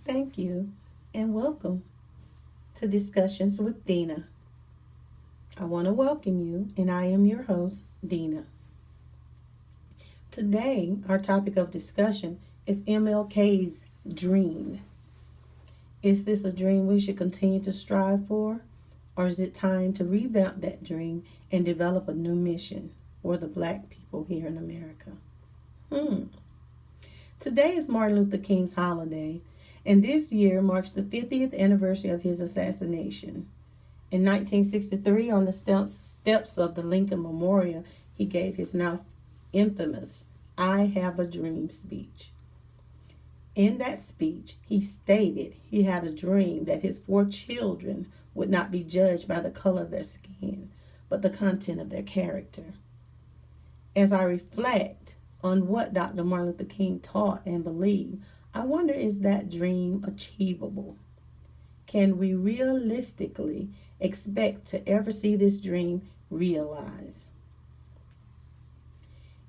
Thank you, and welcome to Discussions with Dina. I want to welcome you, and I am your host, Dina. Today, our topic of discussion is M.L.K's dream. Is this a dream we should continue to strive for, or is it time to revamp that dream and develop a new mission for the black people here in America? Hmm. Today is Martin Luther King's holiday, and this year marks the 50th anniversary of his assassination. In 1963, on the steps of the Lincoln Memorial, he gave his now infamous I Have a Dream speech. In that speech, he stated he had a dream that his 4 children would not be judged by the color of their skin, but the content of their character. As I reflect on what Dr. Martin Luther King taught and believed, I wonder, is that dream achievable? Can we realistically expect to ever see this dream realized?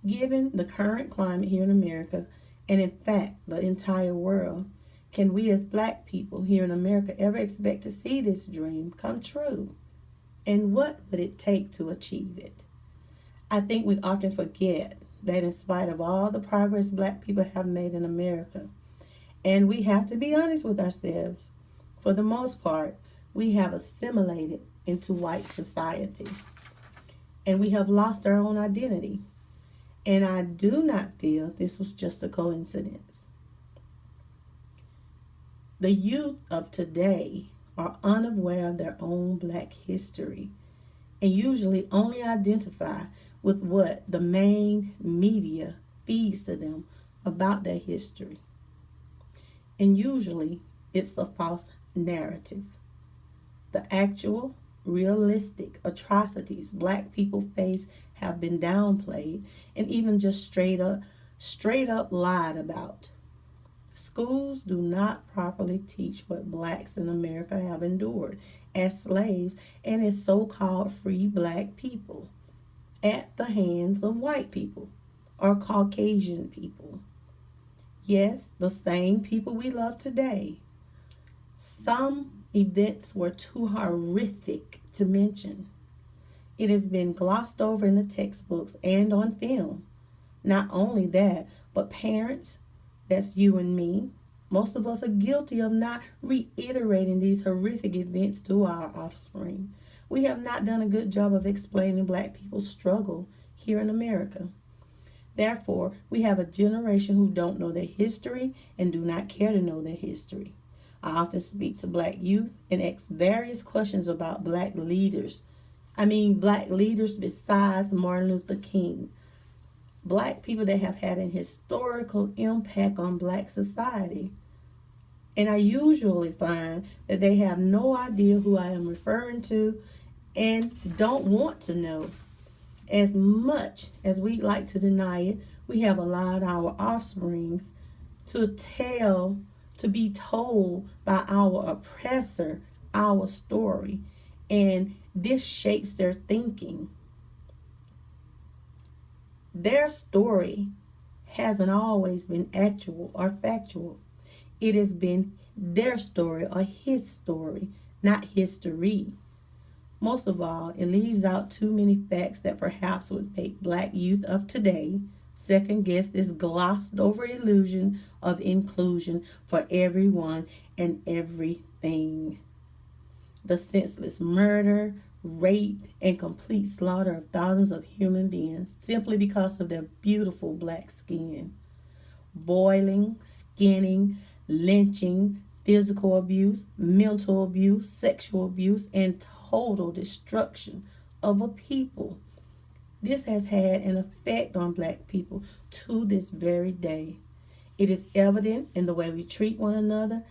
Given the current climate here in America, and in fact the entire world, can we as black people here in America ever expect to see this dream come true? And what would it take to achieve it? I think we often forget that in spite of all the progress black people have made in America, and we have to be honest with ourselves, for the most part, we have assimilated into white society. And we have lost our own identity. And I do not feel this was just a coincidence. The youth of today are unaware of their own black history and usually only identify with what the main media feeds to them about their history. And usually it's a false narrative. The actual, realistic atrocities black people face have been downplayed and even just straight up lied about. Schools do not properly teach what blacks in America have endured as slaves and as so-called free black people at the hands of white people or Caucasian people. Yes, the same people we love today. Some events were too horrific to mention. It has been glossed over in the textbooks and on film. Not only that, but parents, that's you and me, most of us are guilty of not reiterating these horrific events to our offspring. We have not done a good job of explaining black people's struggle here in America. Therefore, we have a generation who don't know their history and do not care to know their history. I often speak to black youth and ask various questions about black leaders. Black leaders besides Martin Luther King. Black people that have had an historical impact on black society. And I usually find that they have no idea who I am referring to and don't want to know. As much as we like to deny it, we have allowed our offsprings to be told by our oppressor our story, and this shapes their thinking. Their story hasn't always been actual or factual. It has been their story or his story, not history. Most of all, it leaves out too many facts that perhaps would make black youth of today second guess this glossed over illusion of inclusion for everyone and everything. The senseless murder, rape, and complete slaughter of thousands of human beings simply because of their beautiful black skin. Boiling, skinning, lynching, physical abuse, mental abuse, sexual abuse, and total destruction of a people. This has had an effect on black people to this very day. It is evident in the way we treat one another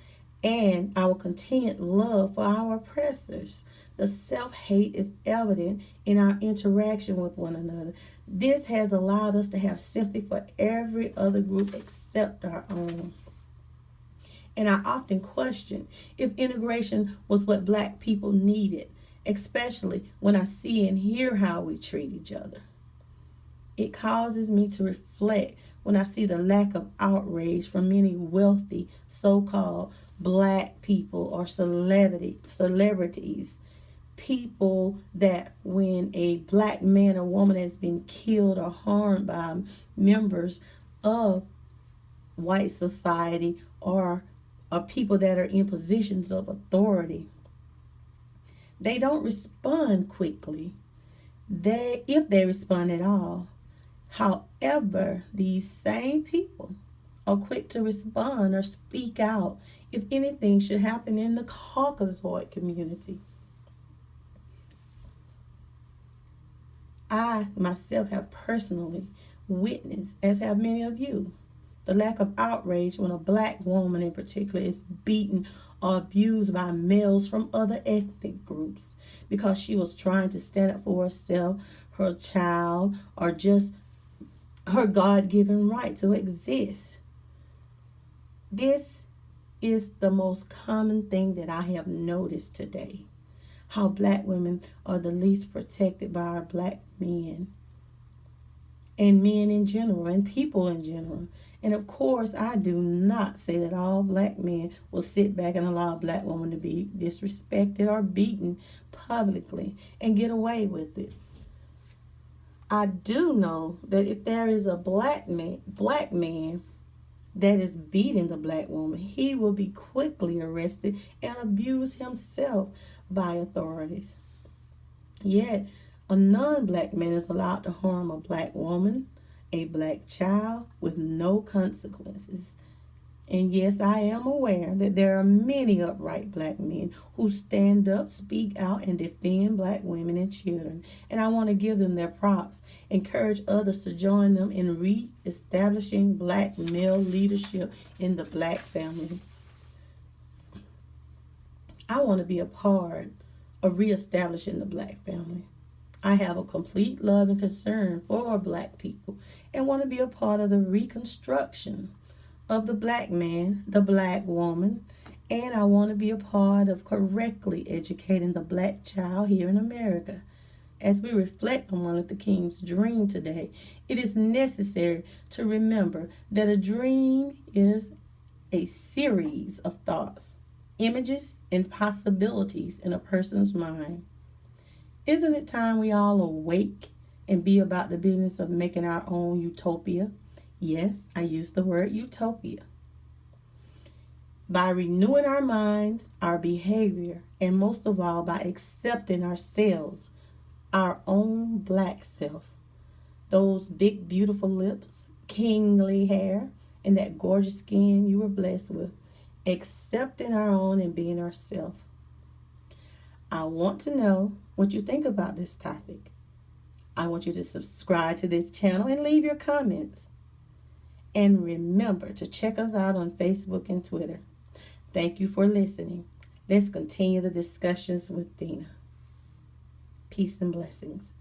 and our continued love for our oppressors. The self-hate is evident in our interaction with one another. This has allowed us to have sympathy for every other group except our own. And I often question if integration was what black people needed, especially when I see and hear how we treat each other. It causes me to reflect when I see the lack of outrage from many wealthy so-called black people or celebrities, people that when a black man or woman has been killed or harmed by members of white society or people that are in positions of authority, they don't respond quickly. If they respond at all. However, these same people are quick to respond or speak out if anything should happen in the Caucasoid community. I myself have personally witnessed, as have many of you, the lack of outrage when a black woman in particular is beaten or abused by males from other ethnic groups because she was trying to stand up for herself, her child, or just her God-given right to exist. This is the most common thing that I have noticed today. How black women are the least protected by our black men and men in general and people in general. And of course, I do not say that all black men will sit back and allow a black woman to be disrespected or beaten publicly and get away with it. I do know that if there is a black man that is beating the black woman, he will be quickly arrested and abused himself by authorities. Yet, a non-black man is allowed to harm a black woman, a black child, with no consequences. And yes, I am aware that there are many upright black men who stand up, speak out, and defend black women and children. And I want to give them their props. Encourage others to join them in re-establishing black male leadership in the black family. I want to be a part of re-establishing the black family. I have a complete love and concern for black people and want to be a part of the reconstruction of the black man, the black woman, and I want to be a part of correctly educating the black child here in America. As we reflect on Martin Luther King's dream today, it is necessary to remember that a dream is a series of thoughts, images, and possibilities in a person's mind. Isn't it time we all awake and be about the business of making our own utopia? Yes, I use the word utopia. By renewing our minds, our behavior, and most of all, by accepting ourselves, our own black self, those big, beautiful lips, kingly hair, and that gorgeous skin you were blessed with, accepting our own and being ourselves. I want to know what you think about this topic. I want you to subscribe to this channel and leave your comments. And remember to check us out on Facebook and Twitter. Thank you for listening. Let's continue the discussions with Dina. Peace and blessings.